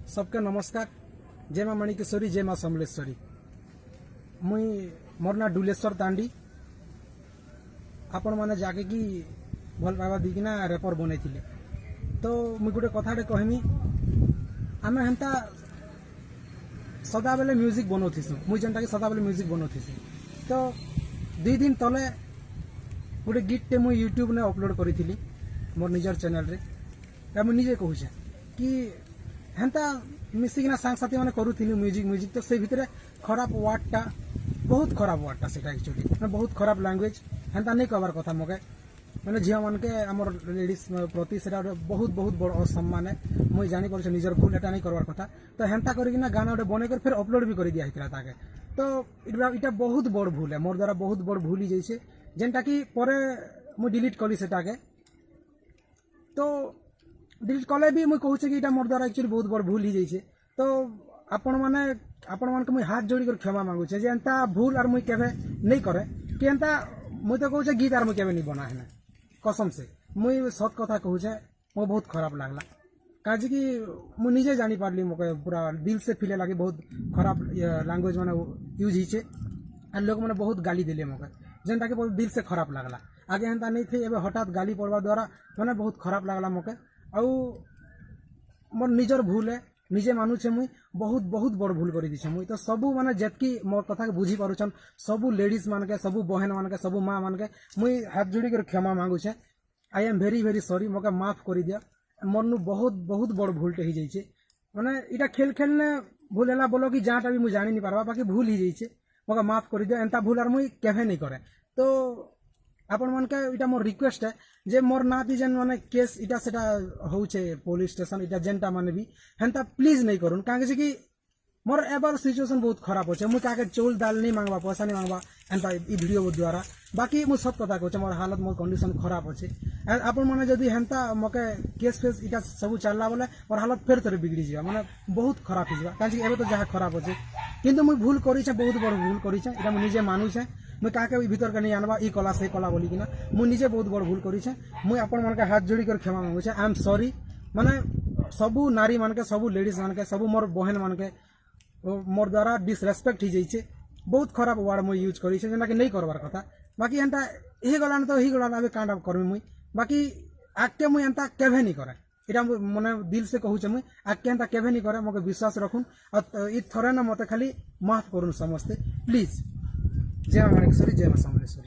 सबके नमस्कार। जय माँ मणिकेश्वरी, जय माँ समलेश्वरी। मुई मोर ना डुलेश्वर तांडी। आपण मैंने जाके कि भल पाइबा दिकिना रेपर बनै थिले। तो मुई गोटे कथाटे कहमी, आमे हेन्ता सदा बेले म्यूजिक बनाउथिसु। मुई जेनटा कि सदा बेले म्यूजिक बनाउथिसु। तो 2 दिन तले गोटे गीतटे मुई यूट्यूब ने अपलोड करिथिली मोर निजर चैनल रे। मुई निजे कहूछे कि हेन्ता मिसिकिना सांगसाथी माने करूथिलु म्यूजिक। तो से भितरे खराब वर्डटा, बहुत खराब वर्डटा, सेटा एक्चुअली बहुत खराब लैंग्वेज। हेन्ता नहीं कहबार कथा मके, मैंने झील मान के आमर लेडीज प्रति से बहुत बहुत बड़ असम्मान है। मुझे जानी पारे निजर भूल एटा नहीं करवार कथा। तो हेन्ता करकिना गाना गोटे बने कर फिर अपलोड भी कर दिया हितला ताके। तो इटा बहुत बड़ भूल है, मोर द्वारा बहुत बड़ भूल ही जाइए, जेनटा कि परे मुझे डिलीट कली सेटाके। तो डिलीट कले भी मुझे कहूँ कि मोर द्वारा एक्चुअली बहुत बड़ भूल ही जाइए। तो आपण माने मुझे हाथ जोड़ी कर क्षमा मांगुचे जे एंता भूल और मुझे केवे नहीं करे कि एंता मुझे तो कहूँ गीत और मुझे केवे नहीं बना है कसम से। मुझे सत कथा कहूचे मो बहुत खराब लगला काजी कि मुझे निजे जानी पारली मोके पूरा दिल से फीले लगे बहुत खराब लैंग्वेज मैंने यूज ही और लोग मैंने बहुत गाली दिले मोके, जेनटा कि बहुत दिल से खराब लगला। आगे हेन्ता नहीं थे, एवं हठात गाली पड़वा द्वारा मैंने बहुत खराब लगला मोके। आउ मोर निजर भूल है, निजे मानुचे मुई बहुत बहुत बड़ भूल कर दीछे मुई। तो सबू माने जेतकी मोर कथा के बुझी पारुछन सबू लेडीज मान के, सबू बहन मान के, सबू माँ मान के मुई हाथ जोड़ी कर क्षमा मांगुछे। I am very very sorry, मोके माफ कर दिया। मोर नु बहुत बहुत बड़ भूलटे ही जाइए। माने इटा खेल खेलने भूल है बोलो कि जहाँटा भी मुझे जानी नहीं पारबा, बाकी भूल ही जाइए। मोके माफ कर दिया, एंता भूल और मुई केवे नहीं करे। तो आपण मन के इटा मोर रिक्वेस्ट है जे मोर ना भी जेन माने केस इटा सेटा होउछे पुलिस स्टेशन इटा जेनटा माने भी हेन्ता प्लीज नहीं करूँ, काहे कि मोर एबार सिचुएशन बहुत खराब होचे। मुझे काके चौल दाल नहीं मांगबा, पैसा नहीं मांगबा एंता ई वीडियो द्वारा। बाकी मुझे सब कथा कहूँ मोर हालत मोर कंडीशन खराब होचे। आपण माने जदि हेन्ता मके केस फेस इटा सब चलला बोले मोर हालत फेर थोड़े बिगड़ी जा, माने बहुत खराब हो जा। काहे एबे तो जहाँ खराब होचे किंतु मुझे भूल करिछे, बहुत बड़ भूल करिछे। इटा मुझे निजे मानुछे। मुझे काके भीतर के नहीं आनबा ई कला से कला बोली किना मुझे निजे बहुत बड़ भूल करिछे। मुझे आपण मन के हाथ जोड़ी कर क्षमा मांगुछे। I am sorry. माने सबू नारी मान के, सबू लेडीज मान के, सबू मोर बहन मान के मोर द्वारा डिसरेस्पेक्ट ही जाइए। बहुत खराब वर्ड मुझे यूज करी जेना कि नहीं करवार कथा। बाकी एंता यही गलान तो यही गलान अभी कांड करमी मुई। बाकी आगे मुई एंता केवे नहीं करे, इटा मने दिल से कहूचे मुई आगे एंता केवे नहीं करे। मोके विश्वास रखुन और ई थरे ना मते खाली माफ करूँ समस्ते प्लीज। जय माँ मणिकेश्वरी, जय माँ समलेश्वरी।